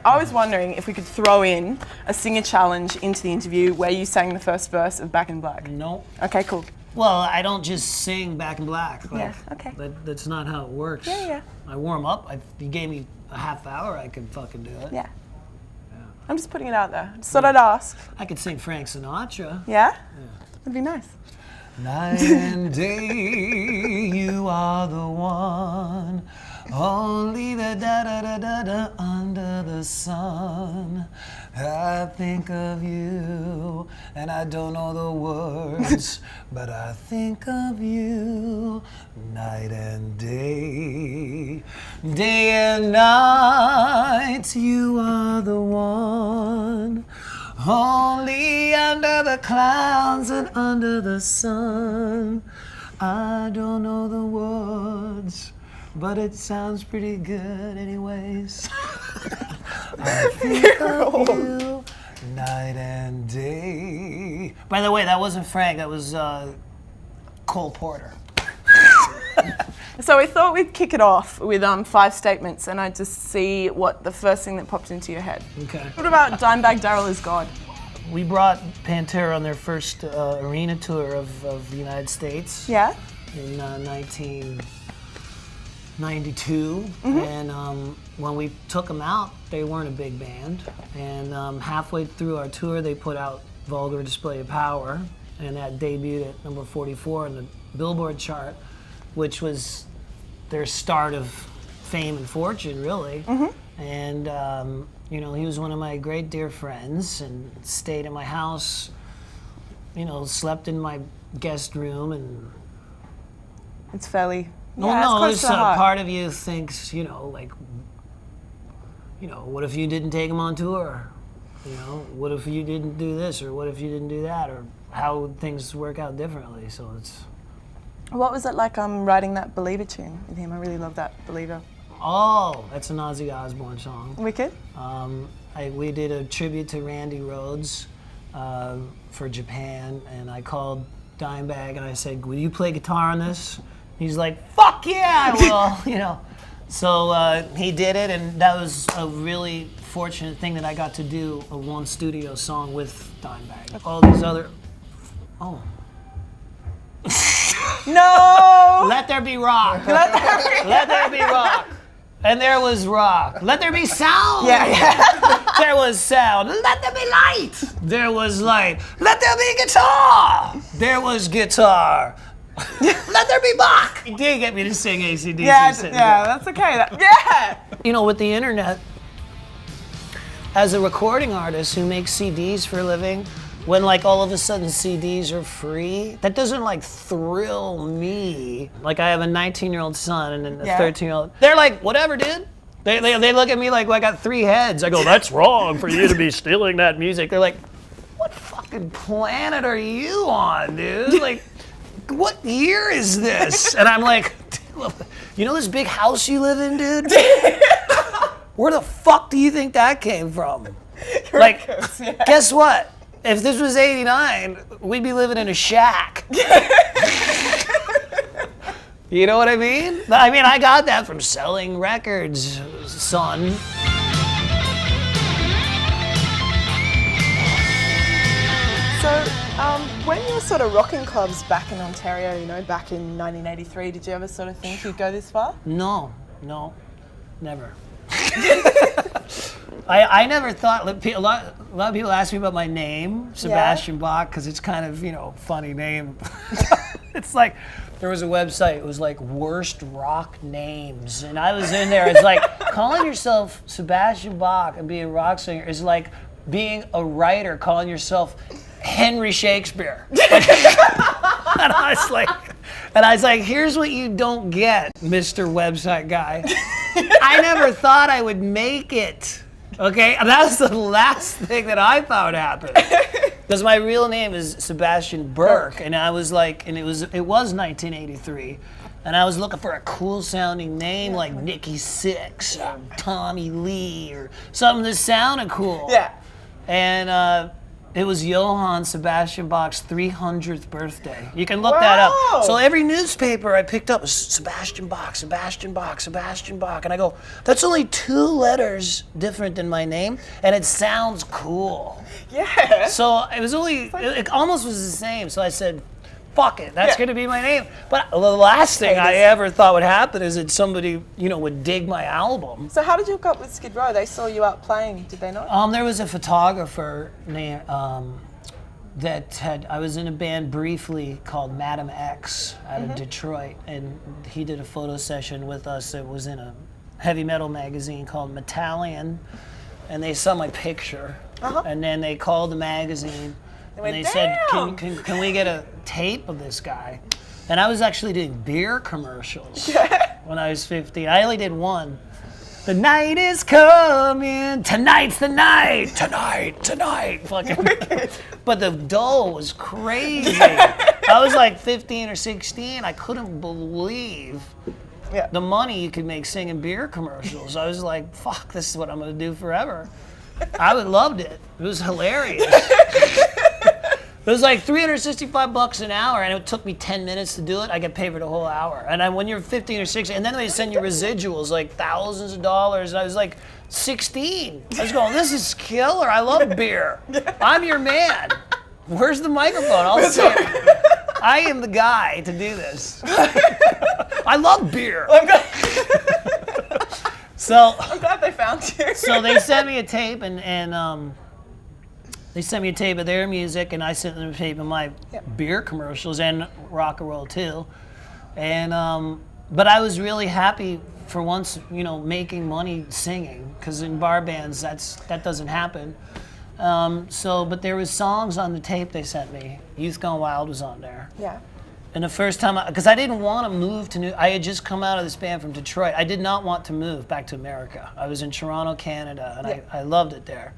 I was wondering if we could throw in a singer challenge into the interview where you sang the first verse of Back in Black. No. Okay, cool. Well, I don't just sing Back in Black. Like, yeah, okay. That's not how it works. Yeah. I warm up. You gave me a half hour, I could fucking do it. Yeah. I'm just putting it out there. Just thought I'd ask. I could sing Frank Sinatra. Yeah? That'd be nice. Night and day, you are the one. Only the da-da-da-da-da under the sun. I think of you, and I don't know the words, but I think of you night and day. Day and night, you are the one. Only under the clouds and under the sun. I don't know the words, but it sounds pretty good anyways. I think of you night and day. By the way, that wasn't Frank, that was Cole Porter. So we thought we'd kick it off with 5 statements, and I'd just see what the first thing that popped into your head. Okay. What about Dimebag Darrell is God? We brought Pantera on their first arena tour of the United States. Yeah? In 1992, and when we took them out, they weren't a big band. And halfway through our tour, they put out Vulgar Display of Power, and that debuted at number 44 in the Billboard chart, which was their start of fame and fortune, really. And you know, he was one of my great dear friends and stayed in my house, you know, slept in my guest room, and it's fairly... No, yeah, no, it's part of you thinks, you know, like, you know, what if you didn't take him on tour? You know, what if you didn't do this, or what if you didn't do that, or how would things work out differently? So it's... What was it like writing that Believer tune with him? I really love that, Believer. Oh, that's an Ozzy Osbourne song. Wicked? We did a tribute to Randy Rhoads for Japan, and I called Dimebag and I said, will you play guitar on this? He's like, fuck yeah, I will, you know. So he did it, and that was a really fortunate thing that I got to do a one studio song with Dimebag. All these other, No! Let there be rock. Let there be rock. And there was rock. Let there be sound. Yeah. There was sound. Let there be light. There was light. Let there be guitar. There was guitar. Let there be Bach. He did get me to sing AC/DC. Yeah, that's okay. Yeah. You know, with the internet, as a recording artist who makes CDs for a living, when like all of a sudden CDs are free, that doesn't like thrill me. Like I have a 19-year-old son and a 13-year-old. They're like, whatever, dude. They look at me like, well, I got 3 heads. I go, that's wrong for you to be stealing that music. They're like, what fucking planet are you on, dude? Like, what year is this? And I'm like, you know this big house you live in, dude? Where the fuck do you think that came from? Like, guess what? If this was 89, we'd be living in a shack. You know what I mean? I mean, I got that from selling records, son. So, when you were sort of rocking clubs back in Ontario, you know, back in 1983, did you ever sort of think you'd go this far? No, never. I never thought, a lot of people ask me about my name, Sebastian Bach, because it's kind of, you know, funny name. It's like, there was a website, it was like worst rock names, and I was in there, it's like, calling yourself Sebastian Bach and being a rock singer is like being a writer, calling yourself Henry Shakespeare. And I was like, here's what you don't get, Mr. Website Guy. I never thought I would make it. Okay, and that was the last thing that I thought happened. Because my real name is Sebastian Burke, and I was like, and it was 1983, and I was looking for a cool sounding name like Nikki Sixx or Tommy Lee or something that sounded cool. Yeah. And It was Johann Sebastian Bach's 300th birthday. You can look that up. So every newspaper I picked up was Sebastian Bach, Sebastian Bach, Sebastian Bach. And I go, that's only 2 letters different than my name, and it sounds cool. Yeah. So it was only, it almost was the same. So I said, fuck it, that's going to be my name. But the last thing I ever thought would happen is that somebody, would dig my album. So how did you hook up with Skid Row? They saw you out playing, did they not? There was a photographer named, I was in a band briefly called Madam X out of Detroit, and he did a photo session with us that was in a heavy metal magazine called Metallion, and they saw my picture, and then they called the magazine, and they said, can we get a tape of this guy? And I was actually doing beer commercials when I was 15. I only did one. The night is coming, tonight's the night, tonight. Fucking. But the dough was crazy. I was like 15 or 16. I couldn't believe the money you could make singing beer commercials. I was like, fuck, this is what I'm gonna do forever. I loved it. It was hilarious. It was like $365 an hour, and it took me 10 minutes to do it. I get paid for the whole hour. And when you're 15 or 16, and then they send you residuals, like thousands of dollars. And I was like 16. I was going, this is killer. I love beer. I'm your man. Where's the microphone? I'll say it. I am the guy to do this. I love beer. So I'm glad they found you. So they sent me a tape, and they sent me a tape of their music, and I sent them a tape of my beer commercials and rock and roll too. And but I was really happy for once, making money singing, because in bar bands that doesn't happen. But there was songs on the tape they sent me. Youth Gone Wild was on there. Yeah. And the first time, because I didn't want to move to I had just come out of this band from Detroit. I did not want to move back to America. I was in Toronto, Canada, and I loved it there.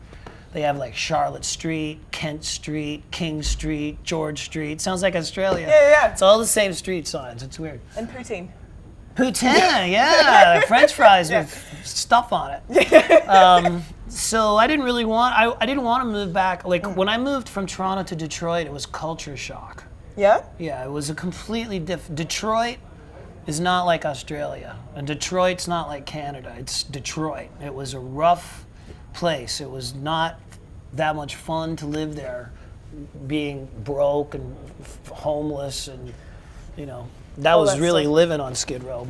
They have like Charlotte Street, Kent Street, King Street, George Street. Sounds like Australia. Yeah. It's all the same street signs. It's weird. And poutine. Poutine, yeah. French fries with stuff on it. So I didn't really want, I didn't want to move back. Like when I moved from Toronto to Detroit, it was culture shock. Yeah? Yeah, it was a completely different, Detroit is not like Australia. And Detroit's not like Canada. It's Detroit. It was a rough place. It was not that much fun to live there, being broke and homeless, and that was really living on Skid Row.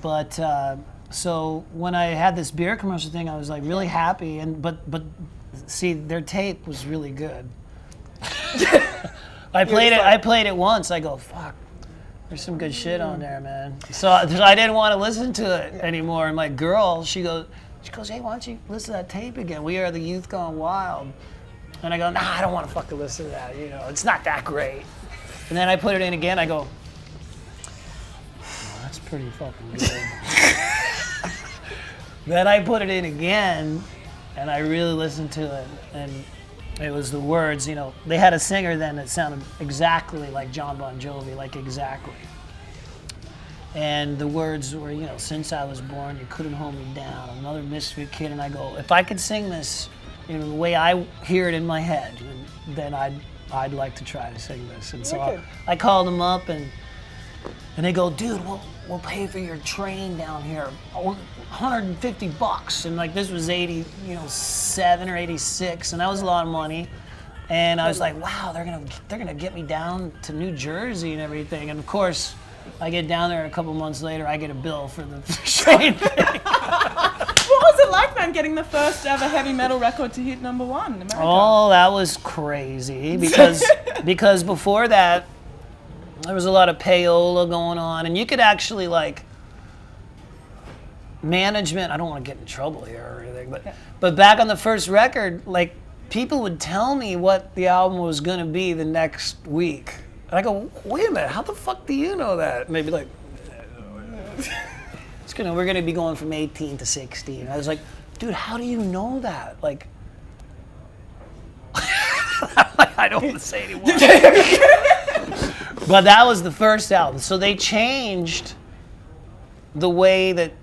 But so when I had this beer commercial thing, I was like really happy, and but see, their tape was really good. I played it once. I go, fuck, there's some good shit on there, man. So I didn't want to listen to it anymore. And my girl, she goes, hey, why don't you listen to that tape again? We Are the Youth Gone Wild. And I go, nah, I don't want to fucking listen to that. It's not that great. And then I put it in again. I go, oh, that's pretty fucking good. Then I put it in again, and I really listened to it. And it was the words, they had a singer then that sounded exactly like John Bon Jovi, like exactly. And the words were, since I was born, you couldn't hold me down. Another misfit kid. And I go, if I could sing this, the way I hear it in my head, then I'd like to try to sing this. And so I called them up, and they go, dude, we'll pay for your train down here, $150. And like this was 87 or 86, and that was a lot of money. And I was like, wow, they're gonna get me down to New Jersey and everything. And of course, I get down there a couple months later, I get a bill for the train thing. What was it like, man, getting the first ever heavy metal record to hit #1 in America? Oh, that was crazy, because before that, there was a lot of payola going on, and you could actually management, I don't want to get in trouble here or anything, but back on the first record, people would tell me what the album was going to be the next week. And I go, wait a minute, how the fuck do you know that? And they'd be like, we're going to be going from 18 to 16. I was like, dude, how do you know that? I don't want to say anymore. But that was the first album. So they changed the way that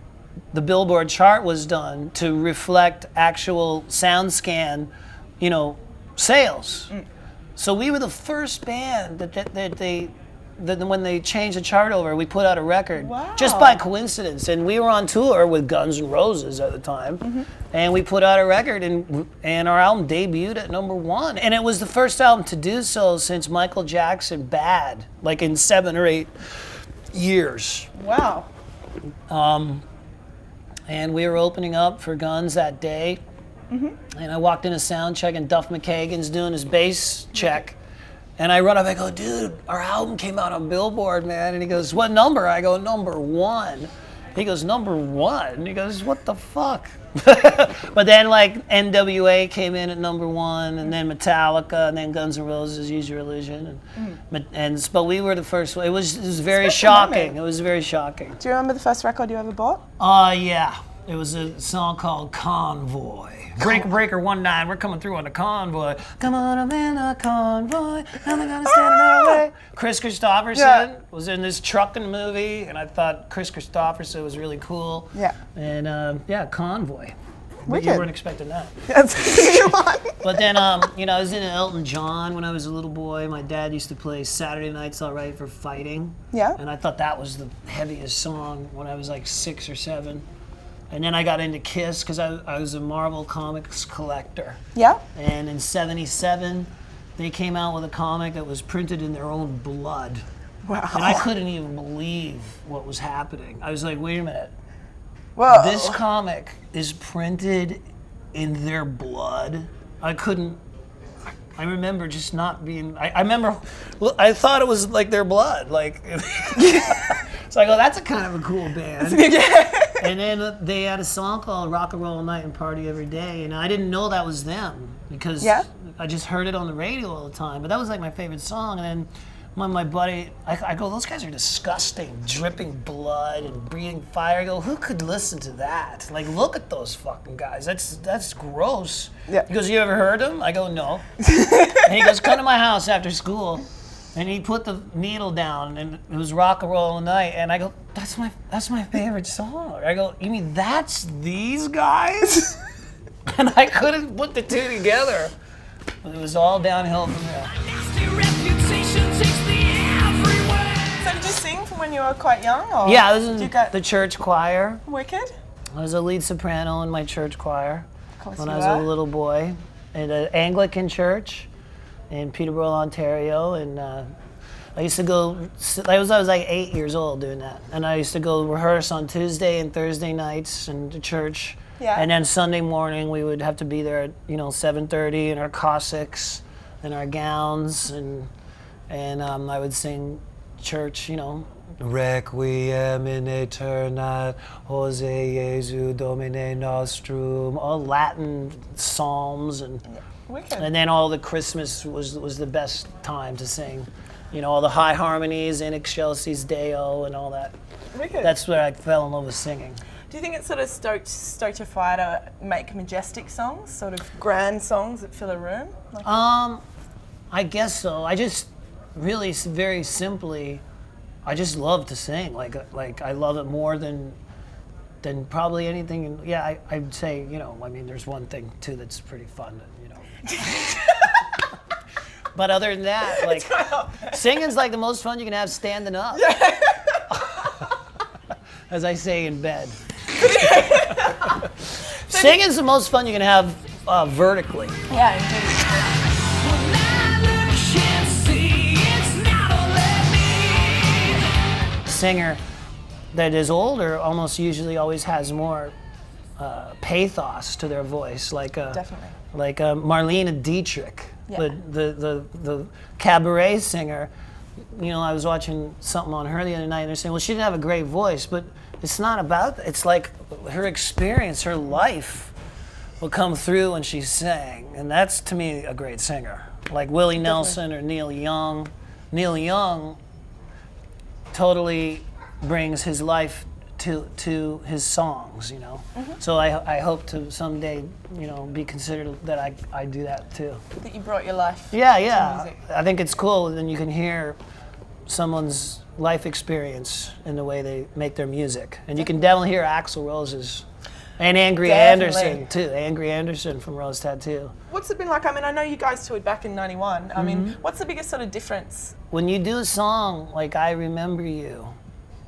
the Billboard chart was done to reflect actual Soundscan, sales. So we were the first band that when they changed the chart over, we put out a record just by coincidence. And we were on tour with Guns N' Roses at the time, and we put out a record, and our album debuted at #1. And it was the first album to do so since Michael Jackson Bad, like in 7 or 8 years. Wow. And we were opening up for Guns that day. And I walked into Soundcheck, and Duff McKagan's doing his bass check. And I run up, I go, dude, our album came out on Billboard, man. And he goes, what number? I go, #1. He goes, #1? He goes, what the fuck? But then like NWA came in at #1, and then Metallica, and then Guns N' Roses, Use Your Illusion. But we were the first one. It was very shocking. It was very shocking. Do you remember the first record you ever bought? Yeah. It was a song called Convoy. Breaker 19, we're coming through on the convoy. Come on, I'm in a convoy. I'm gonna stand in our way. Chris Christopherson was in this trucking movie, and I thought Chris Christopherson was really cool. Yeah. And Convoy. Wicked. You weren't expecting that. That's a good one. But then, I was in Elton John when I was a little boy. My dad used to play Saturday Night's All Right for Fighting. Yeah. And I thought that was the heaviest song when I was like 6 or 7. And then I got into Kiss because I was a Marvel Comics collector. Yeah. And in '77, they came out with a comic that was printed in their own blood. Wow. And I couldn't even believe what was happening. I was like, wait a minute. Whoa. This comic is printed in their blood? I remember just not being, I thought it was like their blood. Like, so I go, that's a kind of a cool band. And then they had a song called Rock and Roll All Night and Party Every Day, and I didn't know that was them because I just heard it on the radio all the time. But that was like my favorite song. And then when my buddy, I go, those guys are disgusting, dripping blood and breathing fire. I go, who could listen to that? Like, look at those fucking guys. That's gross. Yeah. He goes, you ever heard them? I go, no. And he goes, come to my house after school. And he put the needle down, and it was Rock and Roll All Night. And I go, that's my favorite song. I go, you mean that's these guys? And I couldn't put the two together. It was all downhill from there. So did you sing from when you were quite young? Or Yeah, I was in the church choir. Wicked? I was a lead soprano in my church choir Of course when you I was were. a little boy at an Anglican church in Peterborough, Ontario, and I used to go. I was like 8 years old doing that, and I used to go rehearse on Tuesday and Thursday nights in the church. Yeah. And then Sunday morning we would have to be there at 7:30 in our cossacks and our gowns, and I would sing church, Requiem in aeterna, Jose Jesu Domine Nostrum, all Latin psalms, and Wicked. and then all the Christmas was the best time to sing, all the high harmonies, In Excelsis Deo, and all that. Wicked. That's where I fell in love with singing. Do you think it sort of stoked your fire to make majestic songs, sort of grand songs that fill a room? I guess so. I just really, very simply, I just love to sing. Like I love it more than probably anything. I'd say, there's one thing too that's pretty fun, But other than that, singing's like the most fun you can have standing up. As I say in bed. Singing's the most fun you can have vertically. Yeah, indeed. Singer that is older almost usually always has more pathos to their voice, Definitely. like Marlene Dietrich, Yeah. the cabaret singer. I was watching something on her the other night, and they're saying, well, she didn't have a great voice, but it's not about that. It's like her experience, her life will come through when she sang, and that's, to me, a great singer. Like Willie Nelson or Neil Young. Neil Young totally brings his life to his songs, So I hope to someday, be considered that I do that too. That you brought your life Yeah. to music. I think it's cool. Then you can hear someone's life experience in the way they make their music, and you can definitely hear Axl Rose's And Angry Definitely. Anderson, too. Angry Anderson from Rose Tattoo. What's it been like? I mean, I know you guys toured back in '91. I mean, Mm-hmm. what's the biggest sort of difference? When you do a song like I Remember You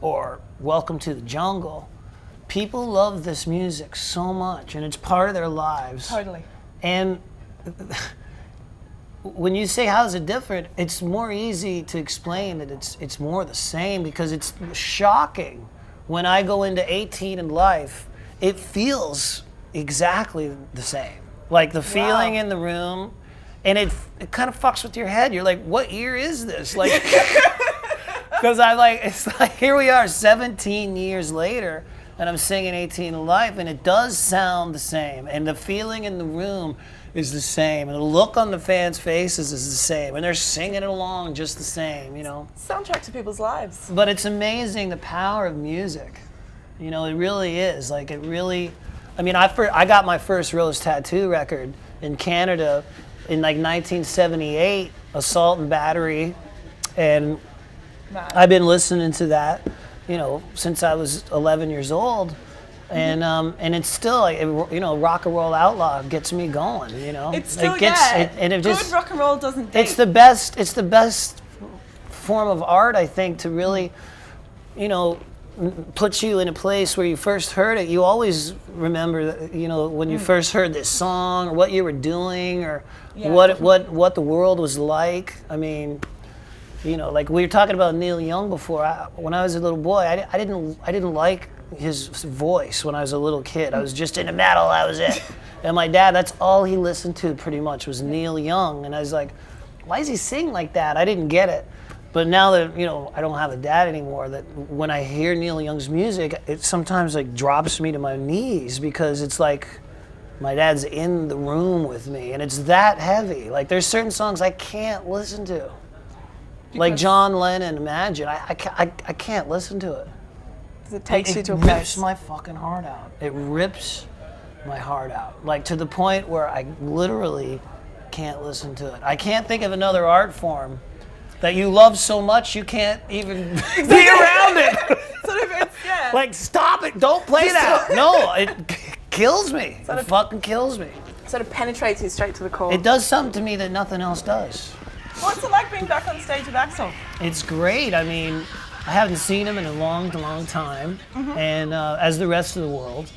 or Welcome to the Jungle, people love this music so much, and it's part of their lives. Totally. And when you say how's it different, it's more easy to explain that it's more the same, because it's shocking. When I go into 18 in life, it feels exactly the same. Like the feeling in the room, and it kind of fucks with your head. You're like, what year is this? Like, because it's like, here we are 17 years later, and I'm singing 18 in life, and it does sound the same, and the feeling in the room is the same, and the look on the fans' faces is the same, and they're singing it along just the same, you know. Soundtrack to people's lives. But it's amazing the power of music. You know, it really is. Like, it really, I mean, I got my first Rose Tattoo record in Canada in like 1978, Assault and Battery, and Mad. I've been listening to that, you know, since I was 11 years old. And it's still, like, you know, Rock and Roll Outlaw gets me going, you know. It's still, and it just, good rock and roll doesn't date. it's the best form of art, I think, to really, you know, put you in a place where you first heard it. You always remember, you know, when you first heard this song, or what you were doing, or what the world was like. I mean, you know, like we were talking about Neil Young before. When I was a little boy, I didn't like his voice when I was a little kid. I was just into metal, that was it. And my dad, that's all he listened to pretty much was Neil Young. And I was like, why does he sing like that? I didn't get it. But now that, you know, I don't have a dad anymore, that when I hear Neil Young's music, it sometimes like drops me to my knees, because it's like my dad's in the room with me, and it's that heavy. Like, there's certain songs I can't listen to. Like John Lennon, Imagine. I can't listen to it. It takes you to a It place. rips my fucking heart out. It rips my heart out. Like, to the point where I literally can't listen to it. I can't think of another art form that you love so much you can't even be around it. Sort of, it's, yeah. Like, stop it. Don't play that. No, it kills me. It fucking kills me. Sort of penetrates you straight to the core. It does something to me that nothing else does. What's it like being back on stage with Axl? It's great. I mean, I haven't seen him in a long time, and as the rest of the world.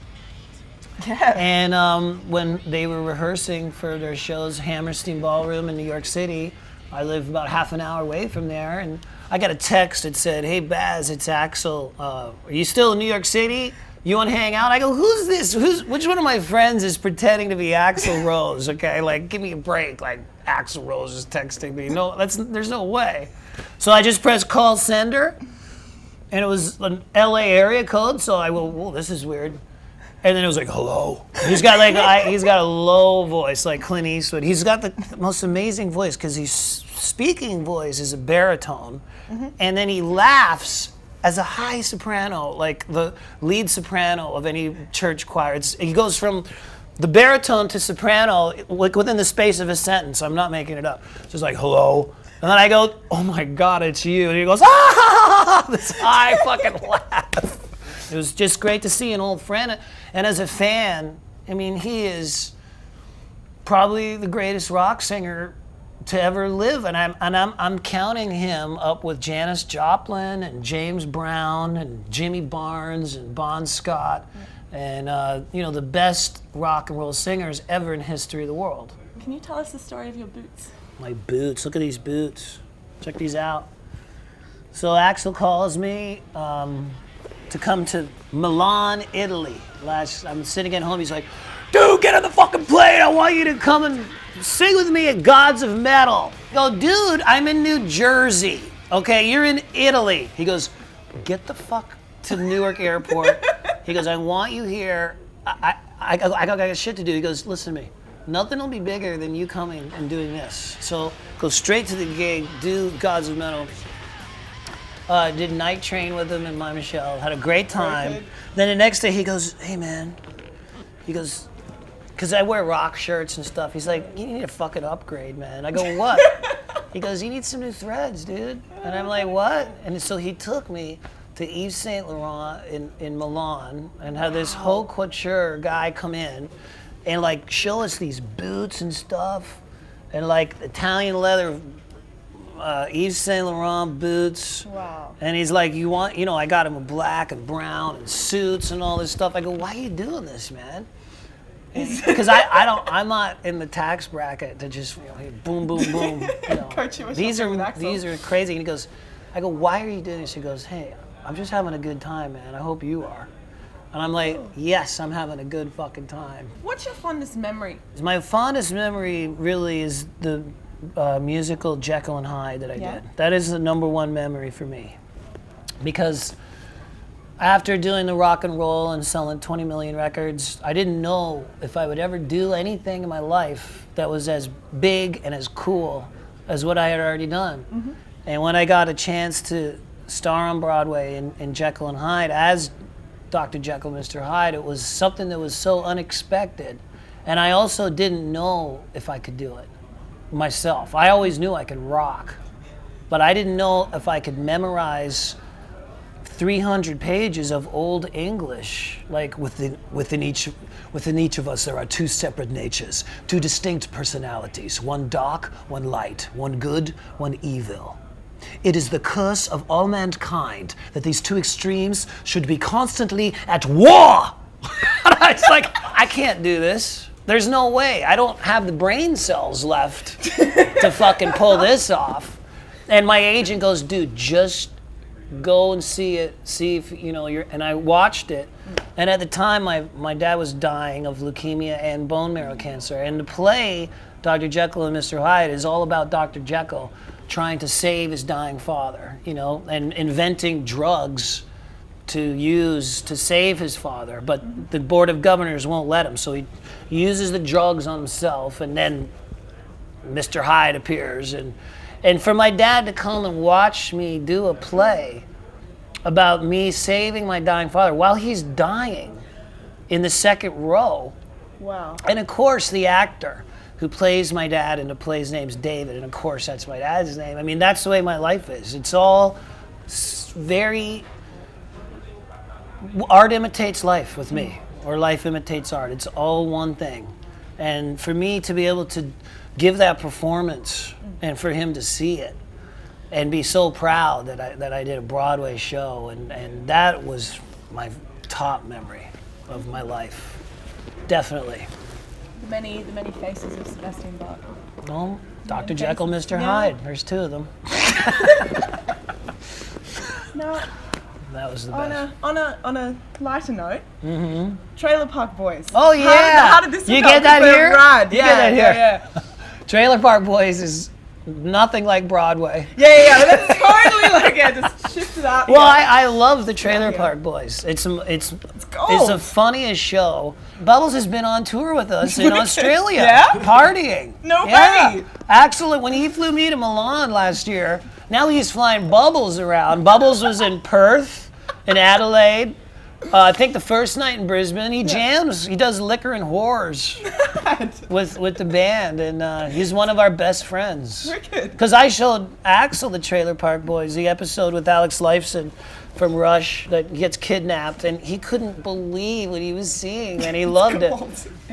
Yeah. And when they were rehearsing for their shows, Hammerstein Ballroom in New York City, I live about half an hour away from there, and I got a text that said, "Hey Baz, it's Axl. Are you still in New York City? You want to hang out?" I go, "Who's this? Which one of my friends is pretending to be Axl Rose? Okay, like, give me a break. Like, Axl Rose is texting me. No, there's no way." So I just pressed call sender, and it was an LA area code. So I go, "Whoa, this is weird." And then it was like, "Hello." He's got a low voice like Clint Eastwood. He's got the most amazing voice, because his speaking voice is a baritone, and then he laughs as a high soprano, like the lead soprano of any church choir. He goes from the baritone to soprano like within the space of a sentence. I'm not making it up. It's just like, "Hello." And then I go, "Oh my God, it's you." And he goes, "Ah!" This high fucking laugh. It was just great to see an old friend. And as a fan, I mean, he is probably the greatest rock singer to ever live, and I'm counting him up with Janis Jopin and James Brown and Jimmy Barnes and Bon Scott, and you know, the best rock and roll singers ever in history of the world. Can you tell us the story of your boots? My boots. Look at these boots. Check these out. So Axl calls me to come to Milan, Italy. I'm sitting at home. He's like, "Dude, get on the fucking plane. I want you to come and sing with me at Gods of Metal." I go, "Dude, I'm in New Jersey. Okay, you're in Italy." He goes, "Get the fuck to Newark Airport." He goes, "I want you here. I got shit to do." He goes, "Listen to me. Nothing will be bigger than you coming and doing this. So go straight to the gig, do Gods of Metal." Did Night Train with him and My Michelle. Had a great time. Perfect. Then the next day he goes, "Hey man," he goes, because I wear rock shirts and stuff. He's like, "You need a fucking upgrade, man." I go, "What?" He goes, "You need some new threads, dude." And I'm like, "What?" And so he took me to Yves Saint Laurent in Milan and have this haute couture guy come in and like show us these boots and stuff and like Italian leather Yves Saint Laurent boots. Wow. And he's like, I got him a black and brown and suits and all this stuff. I go, why are you doing this, man? Because I'm not in the tax bracket to just boom, boom, boom. Coach you with these Axl. are crazy. And I go, why are you doing this? He goes, hey, I'm just having a good time, man. I hope you are. And I'm like, yes, I'm having a good fucking time. What's your fondest memory? My fondest memory really is the musical Jekyll and Hyde that I did. That is the number one memory for me. Because after doing the rock and roll and selling 20 million records, I didn't know if I would ever do anything in my life that was as big and as cool as what I had already done. Mm-hmm. And when I got a chance to star on Broadway in Jekyll and Hyde as Dr. Jekyll and Mr. Hyde, it was something that was so unexpected. And I also didn't know if I could do it myself. I always knew I could rock, but I didn't know if I could memorize 300 pages of Old English. Like within each of us there are two separate natures, two distinct personalities, one dark, one light, one good, one evil. It is the curse of all mankind that these two extremes should be constantly at war. It's like, I can't do this. There's no way. I don't have the brain cells left to fucking pull this off. And my agent goes, dude, just go and see it. See if, you're... And I watched it. And at the time, my dad was dying of leukemia and bone marrow cancer. And the play, Dr. Jekyll and Mr. Hyde, is all about Dr. Jekyll trying to save his dying father, and inventing drugs to use to save his father, but the Board of Governors won't let him, so he uses the drugs on himself, and then Mr. Hyde appears, and for my dad to come and watch me do a play about me saving my dying father while he's dying in the second row. Wow. And of course the actor who plays my dad in the play's name's David, and of course that's my dad's name. I mean, that's the way my life is. It's all very... Art imitates life with me, or life imitates art. It's all one thing. And for me to be able to give that performance and for him to see it and be so proud that I did a Broadway show, and that was my top memory of my life. Definitely. The many faces of Sebastian Bach. Oh, Dr. Jekyll, Mr. Hyde. There's two of them. Now, that was the best. On a lighter note, Trailer Park Boys. Oh yeah. How did this? You get that here? You get that here. Yeah. Trailer Park Boys is nothing like Broadway. Yeah. That's totally like just shift it up. Well, I love the Trailer Park Boys. It's the funniest show. Bubbles has been on tour with us in Australia, partying. No way. Axl, when he flew me to Milan last year, now he's flying Bubbles around. Bubbles was in Perth, in Adelaide. I think the first night in Brisbane, he jams. He does Liquor and Whores with the band, and he's one of our best friends. Wicked. Because I showed Axl the Trailer Park Boys, the episode with Alex Lifeson from Rush that gets kidnapped, and he couldn't believe what he was seeing, and he loved it.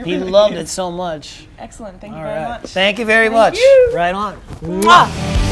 He loved it so much. Excellent. Thank you very much. Thank you very much. You. Right on. Mwah.